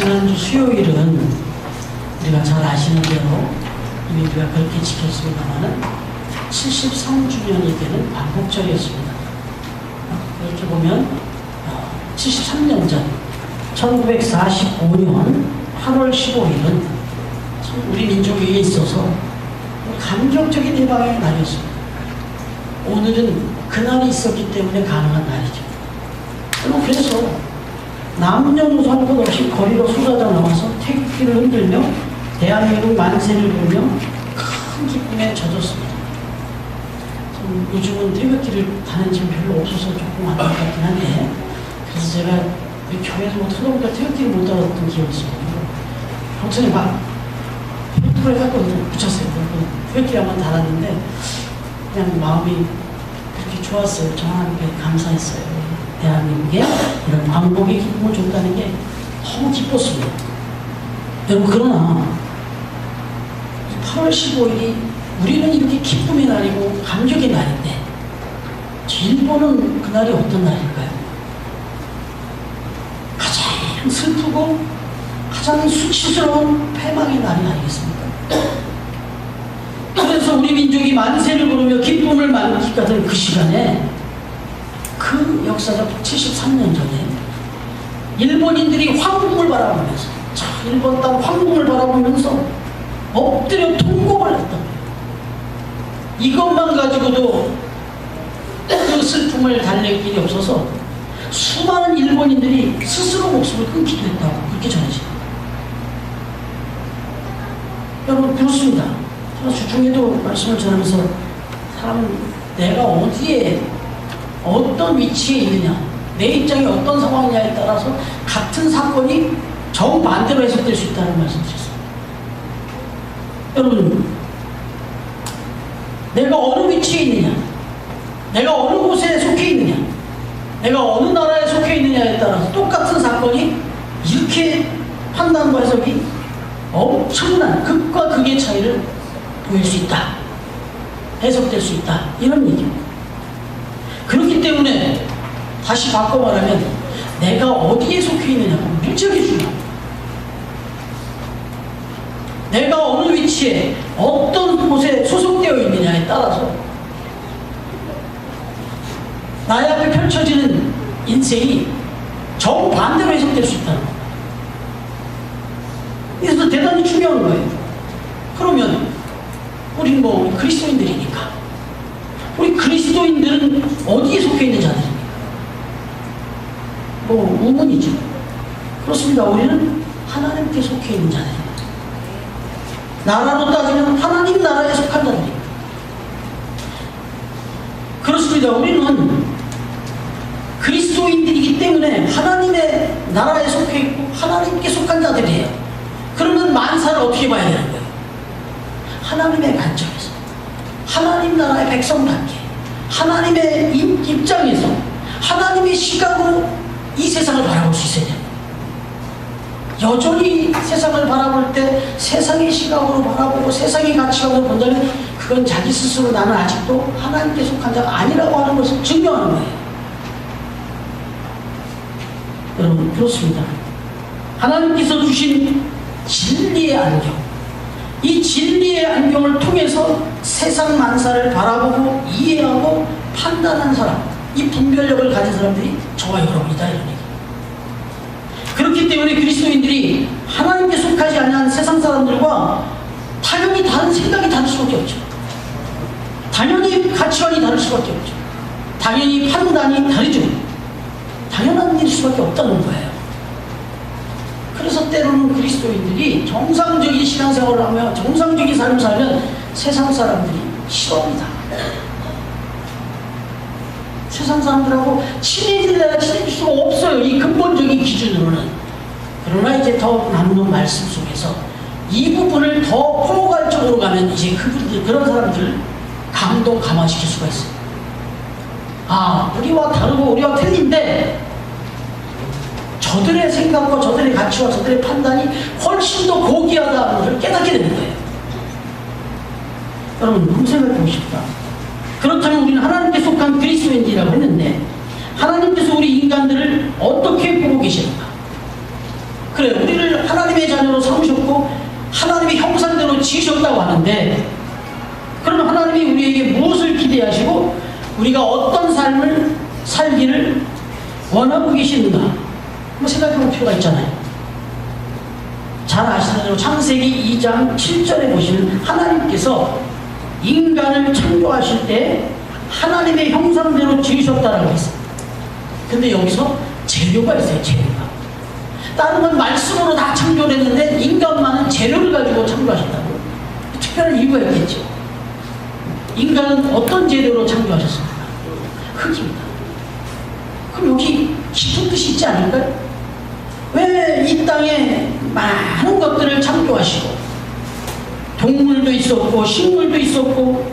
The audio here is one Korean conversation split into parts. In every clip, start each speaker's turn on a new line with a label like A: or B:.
A: 지난주 수요일은 우리가 잘 아시는 대로 이미 우리가 그렇게 지켰습니다만은 73주년이 되는 광복절이었습니다. 이렇게 보면 73년 전 1945년 8월 15일은 우리 민족에 있어서 감격적인 해방의 날이었습니다. 오늘은 그날이 있었기 때문에 가능한 날이죠. 그래서 남녀노소 할 것 없이 거리로 쏟아져 나와서 태극기를 흔들며 대한민국 만세를 부르며 큰 기쁨에 젖었습니다. 요즘은 태극기를 다는 집이 별로 없어서 조금 안타깝긴 한데, 그래서 제가 교회에서 뭐 틀어보니까 태극기를 못 달았던 기억이 있어요. 평소에 막 팬투를 해갖고 붙였어요. 태극기 한번 달았는데 그냥 마음이 그렇게 좋았어요. 저 하나님께 감사했어요. 대한민국에 이런 광복의 기쁨을 줬다는 게 너무 기뻤습니다. 여러분, 그러나 8월 15일이 우리는 이렇게 기쁨의 날이고 감격의 날인데 일본은 그날이 어떤 날일까요? 가장 슬프고 가장 수치스러운 패망의 날이 아니겠습니까? 그래서 우리 민족이 만세를 부르며 기쁨을 만끽하던 그 시간에, 그 역사적 73년 전에 일본인들이 황궁을 바라보면서, 일본 땅 황궁을 바라보면서 엎드려 통곡을 했던 거예요. 이것만 가지고도 그 슬픔을 달랠 길이 없어서 수많은 일본인들이 스스로 목숨을 끊기도 했다고 그렇게 전해집니다. 여러분, 그렇습니다. 주중에도 말씀을 전하면서 사람은 내가 어디에 어떤 위치에 있느냐, 내 입장이 어떤 상황이냐에 따라서 같은 사건이 정반대로 해석될 수 있다는 말씀 드렸습니다. 여러분, 내가 어느 위치에 있느냐, 내가 어느 곳에 속해 있느냐, 내가 어느 나라에 속해 있느냐에 따라서 똑같은 사건이 이렇게 판단과 해석이 엄청난 극과 극의 차이를 보일 수 있다, 해석될 수 있다, 이런 얘기입니다. 그렇기 때문에 다시 바꿔 말하면 내가 어디에 속해 있느냐가 무지하게 중요합니다. 내가 어느 위치에 어떤 곳에 소속되어 있느냐에 따라서 나의 앞에 펼쳐지는 인생이 정반대로 해석될 수 있다는 겁니다. 그래서 대단히 중요한 거예요. 그러면 우리 그리스도인들이니까, 우리 그리스도인들은 어디에 속해 있는 자들입니까? 우문이죠. 그렇습니다. 우리는 하나님께 속해 있는 자들입니다. 나라로 따지면 하나님 나라에 속한 자들입니다. 그렇습니다. 우리는 그리스도인들이기 때문에 하나님의 나라에 속해 있고 하나님께 속한 자들이에요. 그러면 만사를 어떻게 봐야 되는 거예요? 하나님의 관점에서, 하나님 나라의 백성답게, 하나님의 입장에서, 하나님의 시각으로 이 세상을 바라볼 수 있어야 됩니다. 여전히 세상을 바라볼 때 세상의 시각으로 바라보고 세상의 가치관으로 본다면 그건 자기 스스로 나는 아직도 하나님께 속한 자가 아니라고 하는 것을 증명하는 거예요. 여러분, 그렇습니다. 하나님께서 주신 진리의 안경, 이 진리의 안경을 통해서 세상 만사를 바라보고 이해하고 판단하는 사람, 이 분별력을 가진 사람들이 저와 여러분이다, 이런 얘기. 그렇기 때문에 그리스도인들이 하나님께 속하지 않는 세상 사람들과 당연히 다른 생각이 다를 수밖에 없죠. 당연히 가치관이 다를 수밖에 없죠. 당연히 판단이 다르죠. 당연한 일일 수밖에 없다는 거예요. 그래서 때로는 그리스도인들이 정상적인 신앙생활을 하며 정상적인 삶을 살면 세상 사람들이 싫어합니다. 세상 사람들하고 친해질래야 친해질 수가 없어요. 이 근본적인 기준으로는. 그러나 이제 더 남는 말씀 속에서 이 부분을 더 포괄적으로 가면 이제 그런 사람들을 감화시킬 수가 있어요. 아, 우리와 다르고 우리와 틀린데 저들의 생각과 저들의 가치와 저들의 판단이 훨씬 더 고귀하다는 것을 깨닫게 되는 거예요. 여러분, 한번 생각해 보십시다. 그렇다면 우리는 하나님께 속한 그리스도인이라고 했는데 하나님께서 우리 인간들을 어떻게 보고 계십니까? 그래, 우리를 형상대로 삼으셨고 하나님의 형상대로 지으셨다고 하는데, 그럼 하나님이 우리에게 무엇을 기대하시고 우리가 어떤 삶을 살기를 원하고 계시는가 한번 생각해 볼 필요가 있잖아요. 잘 아시는 대로 창세기 2장 7절에 보시면 하나님께서 인간을 창조하실 때 하나님의 형상대로 지으셨다라고 했어요. 근데 여기서 재료가 있어요. 재료가. 다른 건 말씀으로 다 창조를 했는데 인간만은 재료를 가지고 창조하셨다고. 특별한 이유가 있겠죠. 인간은 어떤 재료로 창조하셨습니까? 흙입니다. 그럼 여기 깊은 뜻이 있지 않을까요? 왜 이 땅에 많은 것들을 창조하시고 동물도 있었고 식물도 있었고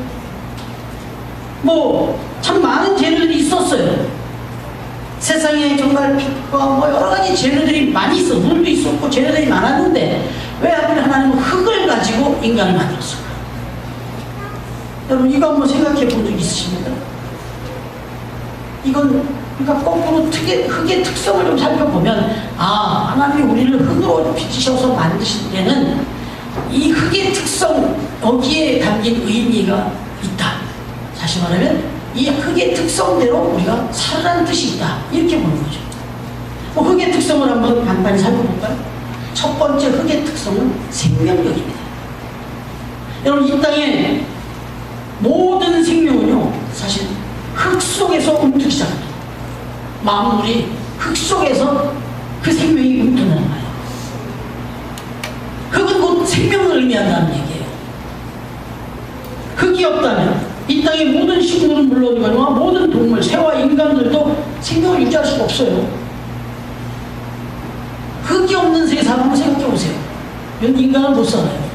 A: 뭐 참 많은 재료들이 있었어요. 세상에 정말 빛과 뭐 여러 가지 재료들이 많이 있어. 물도 있었고 재료들이 많았는데 왜 하나님은 흙을 가지고 인간을 만들었을까? 여러분 이거 한번 생각해 본 적 있으십니까? 이건 그러니까 거꾸로 흙의 특성을 좀 살펴보면, 아, 하나님이 우리를 흙으로 빚으셔서 만드실 때는 이 흙의 특성, 여기에 담긴 의미가 있다. 다시 말하면 이 흙의 특성대로 우리가 살아라는 뜻이 있다. 이렇게 보는 거죠. 흙의 특성을 한번 간단히 살펴볼까요? 첫 번째 흙의 특성은 생명력입니다. 여러분 이 땅에 모든 생명은요 사실 흙 속에서 움트기 시작합니다. 만물이 흙 속에서 그 생명이 움트는 거예요. 흙은 곧 생명을 의미한다는 얘기예요. 흙이 없다면 이 땅의 모든 식물은 물론이거니와 모든 동물, 새와 인간들도 생명을 유지할 수가 없어요. 흙이 없는 세상 한번 생각해 보세요. 인간은 못 살아요.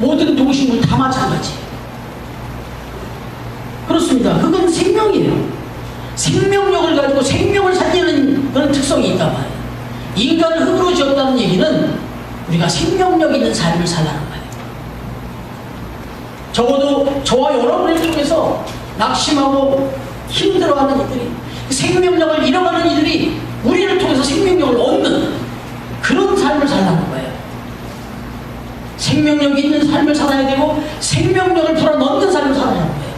A: 모든 동식물 다 마찬가지예요. 그렇습니다. 흙은 생명이에요. 생명력을 가지고 생명을 살리는 그런 특성이 있단 말이에요. 인간을 흙으로 지었다는 얘기는 우리가 생명력 있는 삶을 살라는 거예요. 적어도 저와 여러분을 통해서 낙심하고 힘들어하는 이들이, 생명력을 잃어가는 이들이 우리를 통해서 생명력을 얻는 그런 삶을 살라는 거예요. 생명력 있는 삶을 살아야 되고 생명력을 불어넣는 삶을 살아야 하는 거예요.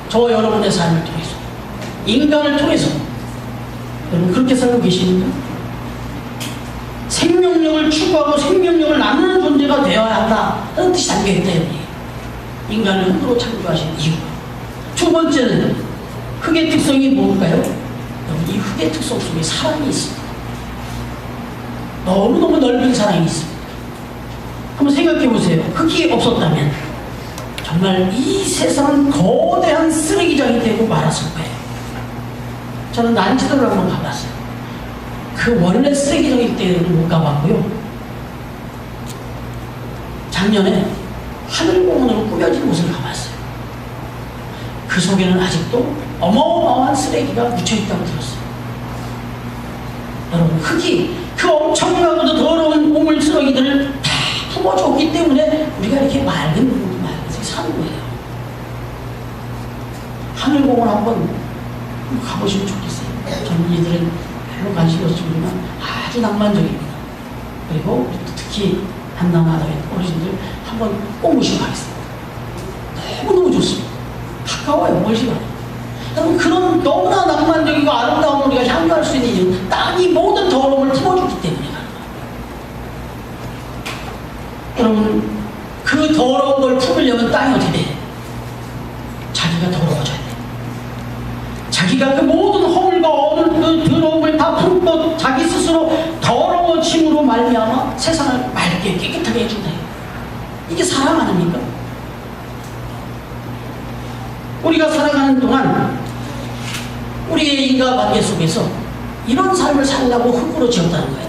A: 저와 여러분의 삶을 통해서, 인간을 통해서. 여러분 그렇게 살고 계십니까? 생명력을 추구하고 생명력을 나누는 존재가 되어야 한다 하는 뜻이 담겨있다. 인간을 흙으로 창조하신 이유. 두 번째는 흙의 특성이 뭘까요? 여러분 이 흙의 특성 속에 사랑이 있습니다. 너무너무 넓은 사랑이 있습니다. 한번 생각해 보세요. 흙이 없었다면 정말 이 세상은 거대한 쓰레기장이 되고 말았을 거예요. 저는 난지도를 한번 가봤어요. 그 원래 쓰레기장일 때는 못 가봤고요. 작년에 하늘공원으로 꾸며진 곳을 가봤어요. 그 속에는 아직도 어마어마한 쓰레기가 묻혀있다고 들었어요. 여러분 흙이 그 엄청나고도 더러운 오물 쓰레기들을 다 품어줬기 때문에 우리가 이렇게 맑은 곳에 사는 거예요. 하늘공원 한번 가보시면 좋겠어요. 젊은이들은 별로 관심이 없지만 아주 낭만적입니다. 그리고 특히 한남하다의 어르신들 한번 꼭 모시고 가겠습니다. 너무너무 좋습니다. 가까워요. 멀지가 않아요. 여러분 그런 너무나 낭만적이고 아름다운 우리가 향유할 수 있는 이유는 땅이 모든 더러움을 품어주기 때문에 가는 거예요. 여러분 그 더러운 걸 품으려면 땅이 어떻게 돼? 자기가 더러워져야 돼. 자기가 그 모든 허물과 그 더러움을 다 품고 자기 스스로 더러워짐으로 말미암아 세상을 맑게 깨끗하게 해준다. 이게 사랑 아닙니까? 우리가 살아가는 동안 우리의 인간관계 속에서 이런 삶을 살려고 흙으로 지었다는 거예요.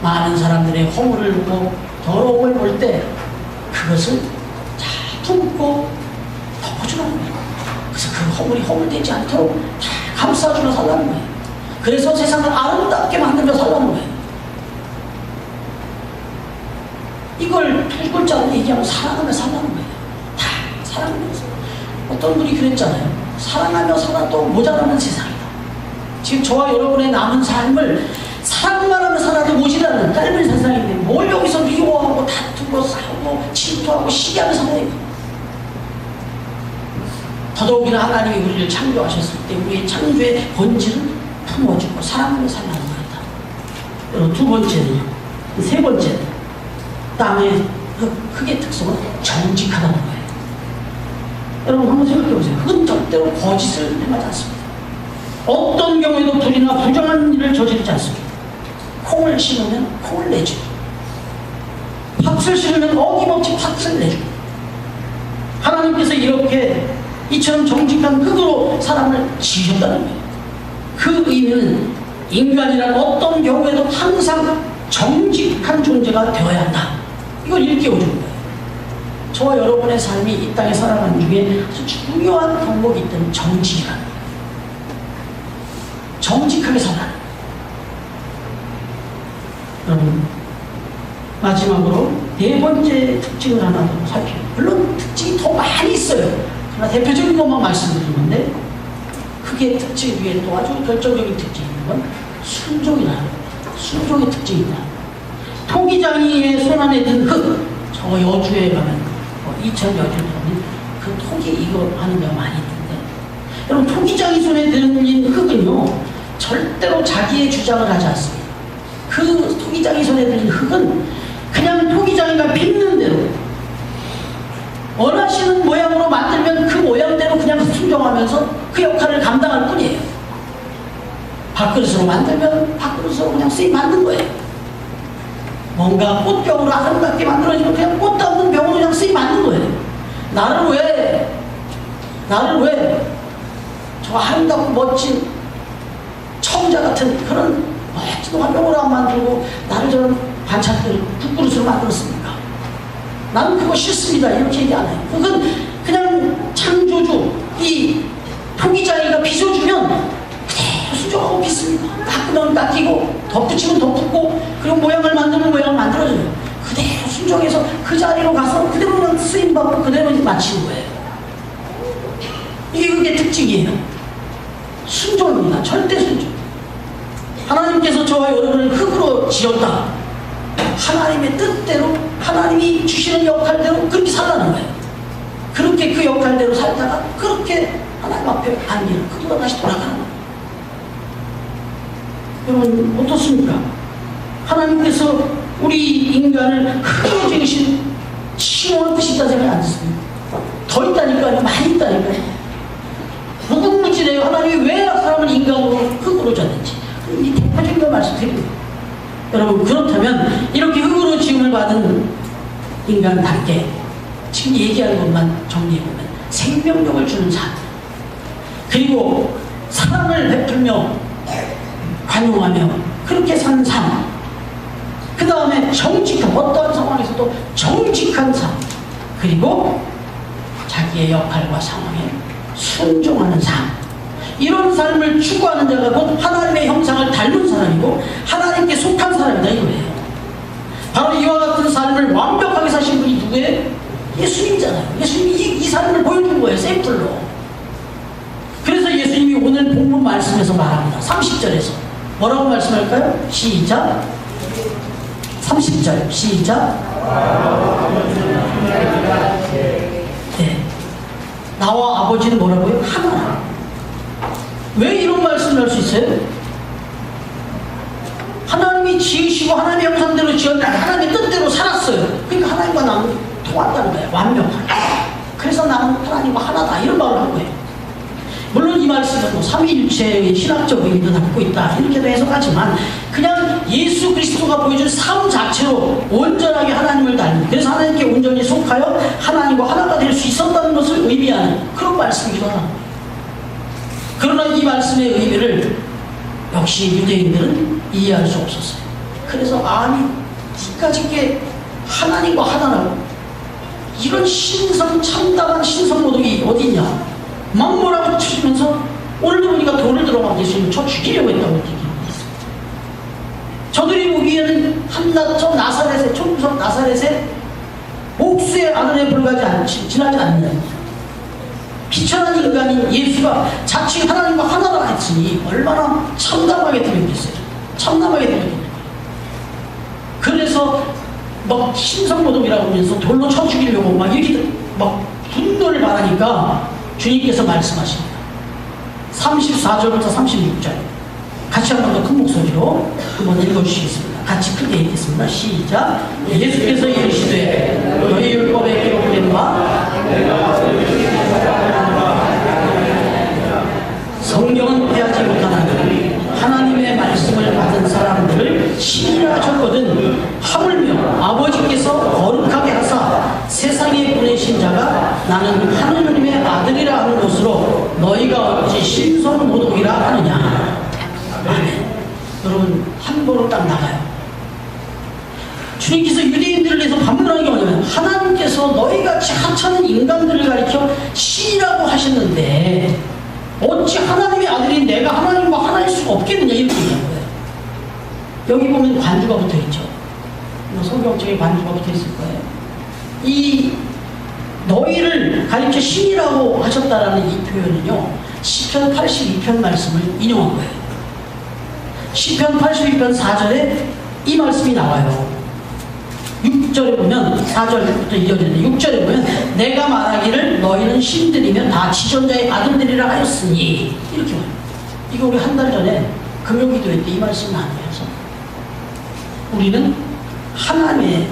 A: 많은 사람들의 허물을 보고 더러움을 볼 때 그것을 잘 품고 덮어주라는 거예요. 그래서 그 허물이 허물되지 않도록 잘 감싸주며 살라는 거예요. 그래서 세상을 아름답게 만들며 살라는 거예요. 이걸 두 글자로 얘기하면 사랑하며 살라는 거예요. 다 사랑하면서. 어떤 분이 그랬잖아요. 사랑하며 살아도 모자라는 세상이다. 지금 저와 여러분의 남은 삶을 사랑만 하며 살아도 모자라는 짧은 세상인데 뭘 여기서 부끄러워하고 시기하는 상황입니다. 더더욱이나 하나님이 우리를 창조하셨을 때 우리의 창조의 본질을 품어주고 사랑으로 살아가는 거다. 여러분, 두 번째는, 세 번째는 땅의 흙의 특성은 정직하다는 거예요. 여러분, 한번 생각해 보세요. 흙은 절대로 거짓을 행하지 않습니다. 어떤 경우에도 불이나 부정한 일을 저지르지 않습니다. 콩을 심으면 콩을 내주고, 팥을 심으면 어김없이 팥을 내주고, 하나님께서 이렇게 이처럼 정직한 흙으로 사람을 지으셨다는 거예요. 그 의미는 인간이란 어떤 경우에도 항상 정직한 존재가 되어야 한다. 이걸 일깨워주는 거예요. 저와 여러분의 삶이 이 땅에 살아가는 중에 아주 중요한 덕목이 있던 정직이라는 거예요. 정직하게 살아가는 거예요. 여러분, 마지막으로 네 번째 특징을 하나 더 살펴요. 물론 특징이 더 많이 있어요. 그러나 대표적인 것만 말씀드린 건데, 그게 특징 위에 또 아주 결정적인 특징이 있는 건 순종이라는 겁니다. 순종의 특징이다. 토기장이의 손 안에 든 흙, 저 여주에 가면, 이천 여주에 가면 그 토기 이거 하는 데가 많이 있는데, 여러분, 토기장이 손에 든 흙은요 절대로 자기의 주장을 하지 않습니다. 그 토기장이 손에 든 흙은 그냥 토기장이가 빚는 대로 원하시는 모양으로 만들면 그 모양대로 그냥 순종하면서 그 역할을 감당할 뿐이에요. 밥그릇으로 만들면 밥그릇으로 그냥 쓰임 만든 거예요. 뭔가 꽃병으로 아름답게 만들어지면 그냥 꽃 담는 병으로 그냥 쓰임 만든 거예요. 나를 왜 저 아름답고 멋진 청자 같은 그런 멋진 화병으로 안 만들고 나를 저런 반찬들을 국그릇으로 만들었습니까? 나는 그거 싫습니다. 이렇게 얘기 안 해요. 그건 그냥 창조주, 이 토기장이가 빚어주면 그대로 수정하고 빚습니다. 깎으면 깎이고, 덧붙이면 덧붙고, 그리고 모양을 만들면 모양을 만들어줘요. 그대로 순종해서 그 자리로 가서 그대로 그냥 쓰임받고 그대로 마치는 거예요. 이게 그게 특징이에요. 순종입니다. 절대 순종. 하나님께서 저와 여러분을 흙으로 지었다. 하나님의 뜻대로, 하나님이 주시는 역할대로 그렇게 살라는 거예요. 그렇게 그 역할대로 살다가 그렇게 하나님 앞에 앉는, 그들과 다시 돌아가는 거예요. 여러분, 어떻습니까? 하나님께서 우리 인간을 흙으로 지으신 심오한 뜻이 있다는 생각이 안 드십니까? 더 있다니까요. 많이 있다니까요. 무궁무진해요. 하나님이 왜 사람을 인간으로 흙으로 졌는지. 이 대표적인 걸 말씀드립니다. 여러분, 그렇다면 이렇게 흙으로 지음을 받은 인간답게 지금 얘기하는 것만 정리해보면 생명력을 주는 삶, 그리고 사랑을 베풀며 관용하며 그렇게 사는 삶, 그 다음에 정직한, 어떠한 상황에서도 정직한 삶, 그리고 자기의 역할과 상황에 순종하는 삶, 이런 삶을 추구하는 자가 곧 하나님의 형상을 닮은 사람이고 하나님께 속한 사람이다 이거예요. 바로 이와 같은 삶을 완벽하게 사신 분이 누구예요? 예수님이잖아요. 예수님이 이 삶을 보여준 거예요. 샘플로. 그래서 예수님이 오늘 본문 말씀에서 말합니다. 30절에서 뭐라고 말씀할까요? 시작. 30절 시작. 네. 나와 아버지는 뭐라고요? 하나라. 왜 이런 말씀을 할 수 있어요? 하나님이 지으시고 하나님의 형상대로 지었는데 하나님의 뜻대로 살았어요. 그러니까 하나님과 나는 통한다는 거예요. 완벽하게. 그래서 나는 하나님과 하나다 이런 말을 한 거예요. 물론 이 말씀은 뭐 삼위일체의 신학적 의미도 담고 있다 이렇게도 해석하지만 그냥 예수 그리스도가 보여준 삶 자체로 온전하게 하나님을 닮는, 그래서 하나님께 온전히 속하여 하나님과 하나가 될 수 있었다는 것을 의미하는 그런 말씀이기도 합니다. 그러나 이 말씀의 의미를 역시 유대인들은 이해할 수 없었어요. 그래서 아니 니까짓게 하나님과 하나라고 이런 신성 참담한 신성 모독이 어디냐 막 뭐라고 치면서 오늘도 보니까 돌을 들어가고 예수님을 쳐 죽이려고 했다고 얘기합니다. 저들이 보기에는 한낱 나사렛의 초구석 나사렛의 옥수의 아들에 불과하지 지나지 않는다. 비천한 인간인 예수가 자칭 하나님과 하나라 했으니 얼마나 참담하게 들렸겠어요. 참담하게 들렸겠어요. 그래서 막 신성모독이라고 하면서 돌로 쳐 죽이려고 막 이렇게 막 분노를 말하니까 주님께서 말씀하십니다. 34절부터 36절 같이 한 번 더 큰 목소리로 한번 읽어주시겠습니다. 같이 크게 읽겠습니다. 시작. 예수께서 이르시되 너희 율법에 기록된 바 성경은 패하지 못하나니 하나님의 말씀을 받은 사람들을 신이라 하셨거든. 하물며 아버지께서 거룩하게 하사 세상에 보내신 자가 나는 하느님의 아들이라 하는 것으로 너희가 어찌 신성모독이라 하느냐. 아멘. 여러분 한 번으로 딱 나가요. 주님께서 유대인들을 위해서 반문하는 게 뭐냐면 하나님께서 너희같이 하찮은 인간들을 가리켜 신이라고 하셨는데 어찌 하나님의 아들인 내가 하나님과 하나일 수가 없겠느냐 이렇게 얘기한 거예요. 여기 보면 관주가 붙어있죠. 성경책에 관주가 붙어있을 거예요. 이 너희를 가리켜 신이라고 하셨다라는 이 표현은요 시편 82편 말씀을 인용한 거예요. 시편 82편 4절에 이 말씀이 나와요. 6절에 보면 4절부터 이어지는데 6절에 보면 내가 말하기를 너희는 신들이면 다 지존자의 아들들이라 하였으니 이렇게 와요. 이거 우리 한 달 전에 금요기도회 때 이 말씀 나누면서 우리는 하나님의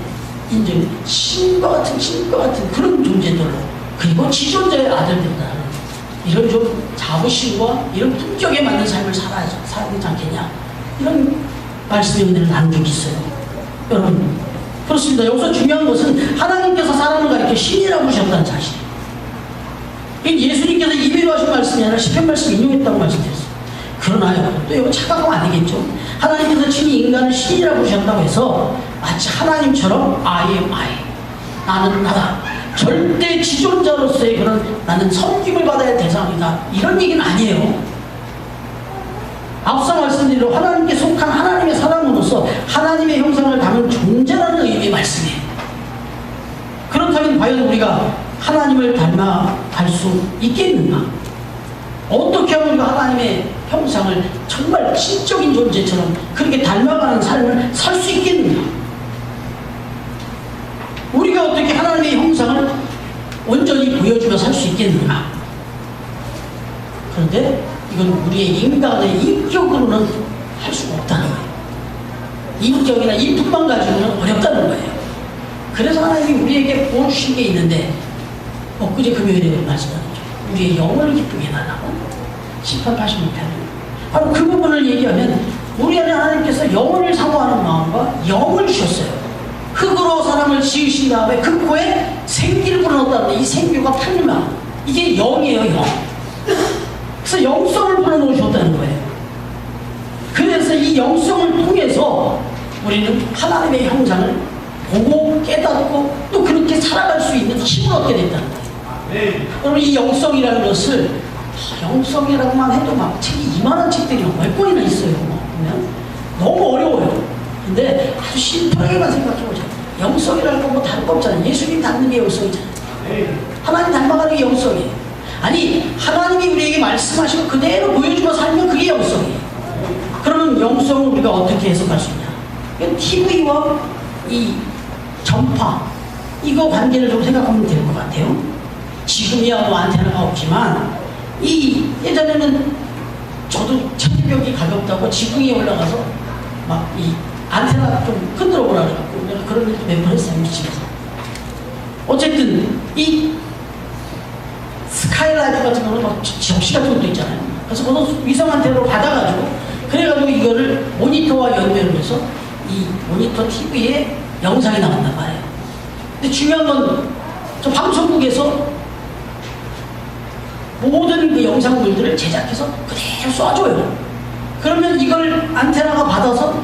A: 인정 신과 같은 그런 존재들로 그리고 지존자의 아들들이다. 이런 좀 자부심과 이런 품격에 맞는 삶을 살아야 되지 않겠냐 이런 말씀이 오늘 나눈 적이 있어요. 여러분 그렇습니다. 여기서 중요한 것은 하나님께서 사람을 가리켜 신이라고 부르셨다는 사실이에요. 예수님께서 임의로 하신 말씀이 아니라 시편 말씀 인용했다고 말씀드렸어요. 그러나요 또 이거 착각하면 안 되겠죠. 하나님께서 친히 인간을 신이라고 부르셨다고 해서 마치 하나님처럼 I am I 나는 나다 절대 지존자로서의 그런 나는 섬김을 받아야 할 대상이다 이런 얘기는 아니에요. 앞서 말씀드린 대로 하나님께 속한 하나님의 사람으로서 하나님의 형상을 담은 존재라는 의미의 말씀이에요. 그렇다면 과연 우리가 하나님을 닮아갈 수 있겠는가? 어떻게 하면 우리가 하나님의 형상을 정말 신적인 존재처럼 그렇게 닮아가는 삶을 살 수 있겠는가? 우리가 어떻게 하나님의 형상을 온전히 보여주며 살 수 있겠는가? 그런데 이건 우리의 인간의 인격으로는 할 수가 없다는 거예요. 인격이나 인품만 가지고는 어렵다는 거예요. 그래서 하나님이 우리에게 보여주신 게 있는데 엊그제 금요일에 말씀하셨죠. 우리의 영을 기쁘게 해달라고 1886편 바로 그 부분을 얘기하면 우리 안에 하나님께서 영혼을 사모하는 마음과 영을 주셨어요. 흙으로 사람을 지으신 다음에 그 코에 생기를 불어넣었다는데 이 생기가 풀마 이게 영이에요. 영. 그래서 영성을 불어넣으셨다는 거예요. 그래서 이 영성을 통해서 우리는 하나님의 형상을 보고 깨닫고 또 그렇게 살아갈 수 있는 힘을 얻게 됐다는 거예요. 여러분 이 영성이라는 것을 영성이라고만 해도 막 책이 이만한 책들이 몇 권이나 있어요. 보면 너무 어려워요. 근데 아주 심플하게만 생각해보자. 영성이라는 건 뭐 다른 거 없잖아요. 예수님 닮는 게 영성이잖아요. 하나님 닮아가는 게 영성이에요. 아니 하나님이 우리에게 말씀하시고 그대로 보여주며 살면 그게 영성이에요. 그러면 영성을 우리가 어떻게 해석할 수 있냐? TV와 이 전파 이거 관계를 좀 생각하면 될 것 같아요. 지금이야 뭐 안테나가 없지만 이 예전에는 저도 체력이 가볍다고 지붕에 올라가서 막 이 안테나 좀 흔들어 보라 그래갖고 내가 그런 일도 몇 번 했어요. 집에서. 어쨌든 이 스카이라이트 같은 거는 막 접시 같은 것도 있잖아요. 그래서 그것도 위성 안테나로 받아가지고 그래가지고 이거를 모니터와 연결을 해서 이 모니터 TV에 영상이 나간단 말이에요. 근데 중요한 건 저 방송국에서 모든 그 영상물들을 제작해서 그대로 쏴줘요. 그러면 이걸 안테나가 받아서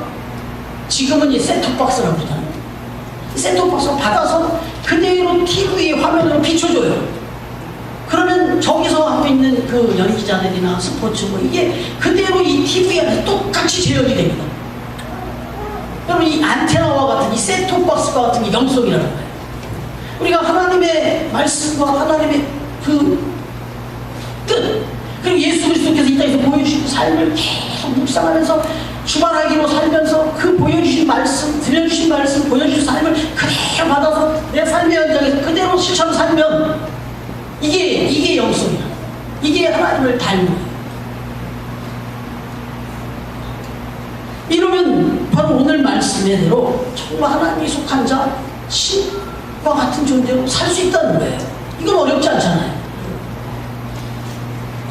A: 지금은 이 셋톱박스라고 그러잖아요. 이 셋톱박스를 받아서 그대로 TV의 화면으로 비춰줘요. 그러면 저기서 하고 있는 그 연기자들이나 스포츠 뭐 이게 그대로 이 TV 안에 똑같이 재현이 됩니다. 여러분 이 안테나와 같은 이 셋톱박스와 같은 게 영성이라는 거예요. 우리가 하나님의 말씀과 하나님의 그 뜻 그리고 예수 그리스도께서 이 땅에서 보여주신 삶을 계속 묵상하면서 주말하기로 살면서 그 보여주신 말씀, 들려주신 말씀, 보여주신 삶을 그대로 내 삶의 현장에서 그대로 실천 살면 이게 영성이야. 이게 하나님을 닮는 거예요. 이러면 바로 오늘 말씀대로 정말 하나님이 속한 자, 신과 같은 존재로 살 수 있다는 거예요. 이건 어렵지 않잖아요.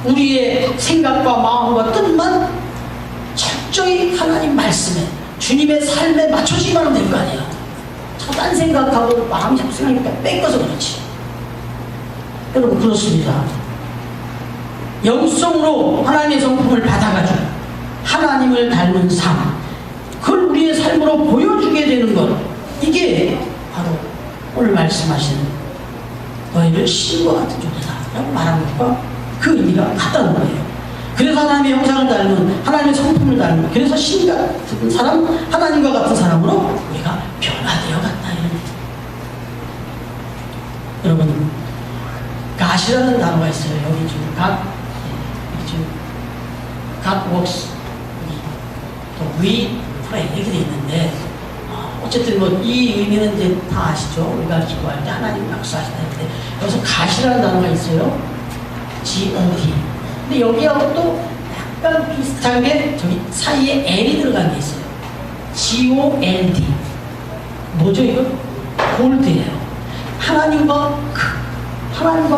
A: 우리의 생각과 마음과 뜻만 철저히 하나님 말씀에, 주님의 삶에 맞춰지기만 하면 될 거 아니에요. 딴 생각하고 마음이 자꾸 생각이 뺏겨서 그렇지. 여러분, 그렇습니다. 영성으로 하나님의 성품을 받아가지고 하나님을 닮은 삶, 그걸 우리의 삶으로 보여주게 되는 것, 이게 바로 오늘 말씀하시는 너희를 신과 같은 존재다 라고 말하는 것과 그 의미가 같다는 거예요. 그래서 하나님의 형상을 닮은, 하나님의 성품을 닮은, 그래서 신 같은 사람, 하나님과 같은 사람으로 우리가 변화되어 갔다. 여러분, 갓이라는 단어가 있어요. 여기 지금 God works, 또 we pray 이렇게 돼 있는데, 어쨌든 뭐 이 의미는 이제 다 아시죠? 우리가 기도할 때 하나님 역사하시는데, 여기서 갓이라는 단어가 있어요. G-O-D. 근데 여기하고 또 약간 비슷한 게 저기 사이에 L이 들어간 게 있어요. G-O-L-D. 뭐죠 이거? 골드예요. 하나님과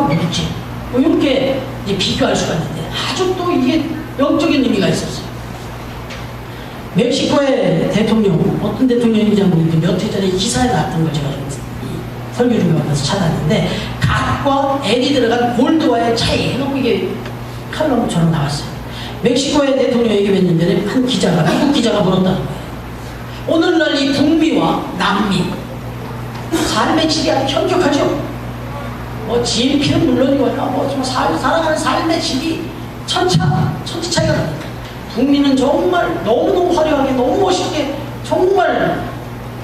A: 물질, 뭐 이렇게 이제 비교할 수가 있는데 아주 또 이게 영적인 의미가 있었어요. 멕시코의 대통령, 어떤 대통령인지 모르겠는데 몇 해 전에 기사에 나왔던 걸 제가 설교 중에 와서 찾았는데, 갓과 L이 들어간 골드와의 차이 해놓고 이게 칼럼처럼 나왔어요. 멕시코의 대통령에게 몇 년 전에 한 기자가, 미국 기자가 물었다는 거예요. 오늘날 이 북미와 남미 삶의 질이 아주 현격하죠. 뭐 GNP는 물론이고 뭐 살아가는 삶의 질이 천지 차이가 납니다. 북미는 정말 너무너무 화려하게, 너무 멋있게, 정말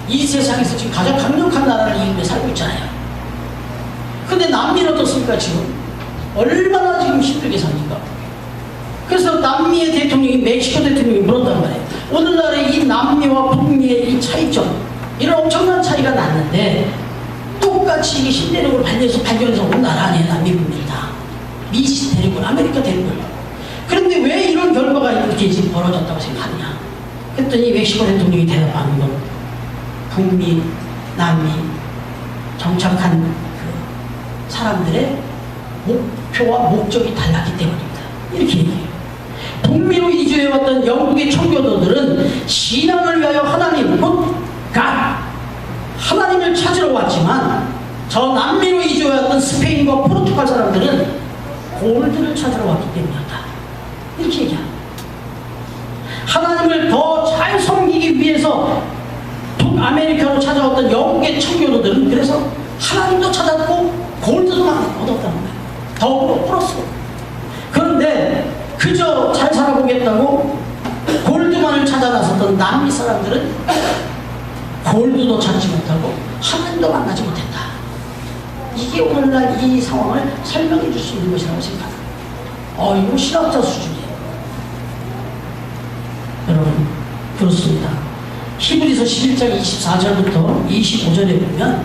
A: 이 세상에서 지금 가장 강력한 나라를 이루며 살고 있잖아요. 근데 남미는 어떻습니까? 지금 얼마나 지금 힘들게 삽니까? 그래서 남미의 대통령이 멕시코 대통령이 물었단 말이에요. 오늘날의 이 남미와 북미의 이 차이점, 이런 엄청난 차이가 났는데 똑같이 이게 신대륙을 발견해서 온 나라 아니에요. 남미 북미를 다. 미시 대륙을, 아메리카 대륙을. 그런데 왜 이런 결과가 이렇게 지금 벌어졌다고 생각하느냐? 그랬더니 멕시코 대통령이 대답하는 건 북미, 남미 정착한 그 사람들의 목표와 목적이 달랐기 때문입니다. 이렇게 얘기해요. 북미로 이주해왔던 영국의 청교도들은 신앙을 위하여 하나님, 곧 갓, 하나님을 찾으러 왔지만, 저 남미로 이주해왔던 스페인과 포르투갈 사람들은 골드를 찾으러 왔기 때문이었다. 이렇게 얘기합니다. 하나님을 더 잘 섬기기 위해서 북아메리카로 찾아왔던 영국의 청교도들은 그래서 하나님도 찾았고 골드도 얻었다는 거예요. 더욱으로 플러스로. 그런데 그저 잘 살아보겠다고 골드만을 찾아 나섰던 남미 사람들은 골드도 찾지 못하고 하나님도 만나지 못했다. 이게 오늘날 이 상황을 설명해 줄 수 있는 것이라고 생각합니다. 이거 신학자 수준이에요. 여러분, 그렇습니다. 히브리서 11장 24절부터 25절에 보면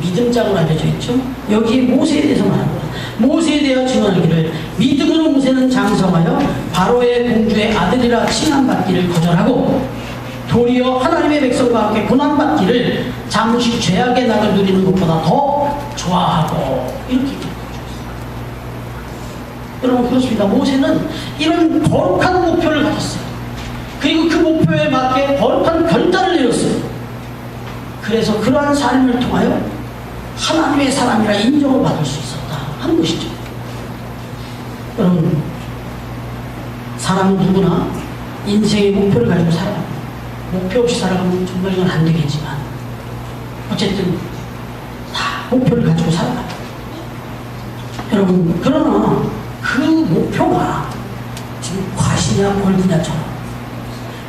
A: 믿음장으로 알려져 있죠. 여기에 모세에 대해서 말합니다. 모세에 대하여 증언하기를 믿음으로 모세는 장성하여 바로의 공주의 아들이라 칭함받기를 거절하고 도리어 하나님의 백성과 함께 고난받기를 잠시 죄악의 낙을 누리는 것보다 더 좋아하고, 이렇게 기록해줬어요. 여러분, 그렇습니다. 모세는 이런 거룩한 목표를 가졌어요. 그리고 그 목표에 맞게 거룩한 결단을 내렸어요. 그래서 그러한 삶을 통하여 하나님의 사람이라 인정을 받을 수 있었다 하는 것이죠. 여러분, 사람 누구나 인생의 목표를 가지고 살아갑니다. 목표 없이 살아가면 정말 이건 안 되겠지만 어쨌든 다 목표를 가지고 살아갑니다. 여러분, 그러나 그 목표가 지금 과시냐 골드냐처럼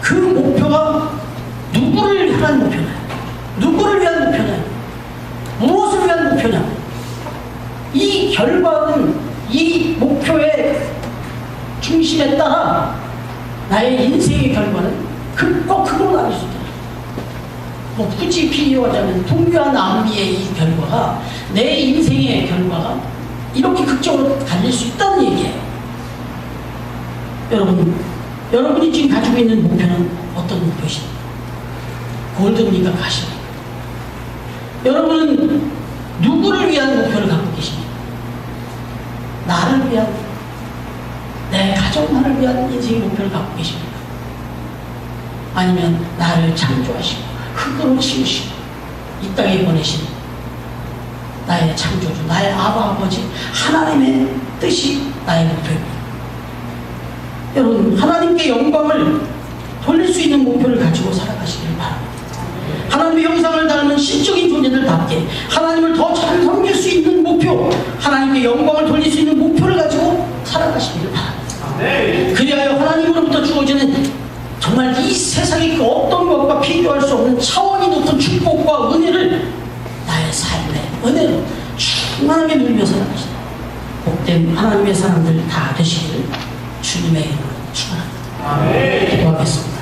A: 그 목표가 누구를 향한 목표냐, 누구를 위한 목표냐, 무엇을 위한 목표냐, 이 결과는 이 목표의 중심에 따라 나의 인생의 결과는 꼭 그걸로 나눌 수 있다. 뭐 굳이 비교하자면 동교와 남미의 이 결과가 내 인생의 결과가 이렇게 극적으로 갈릴 수 있다는 얘기예요. 여러분이 지금 가지고 있는 목표는 어떤 목표십니까? 골드입니까? 가십니까? 여러분은 누구를 위한 목표를 갖고 계십니까? 나를 위한, 내 가족만을 위한 인생의 목표를 갖고 계십니까? 아니면 나를 창조하시고 흙으로 치우시고 이 땅에 보내신 나의 창조주, 나의 아버지 하나님의 뜻이 나의 목표입니다. 여러분, 하나님께 영광을 돌릴 수 있는 목표를 가지고 살아가시길 바랍니다. 하나님의 형상을 닮은 신적인 존재들답게 하나님을 더 잘 섬길 수 있는 목표, 하나님께 영광을 돌릴 수 있는 목표를 가지고 살아가시기를 바랍니다. 그리하여 하나님으로부터 주어지는 정말 이 세상의 그 어떤 것과 비교할 수 없는 차원이 높은 축복과 은혜를 나의 삶의 은혜로 충만하게 누리며 살아가시다 복된 하나님의 사람들 다 되시기를 주님의 이름으로 축원합니다. 기도하겠습니다.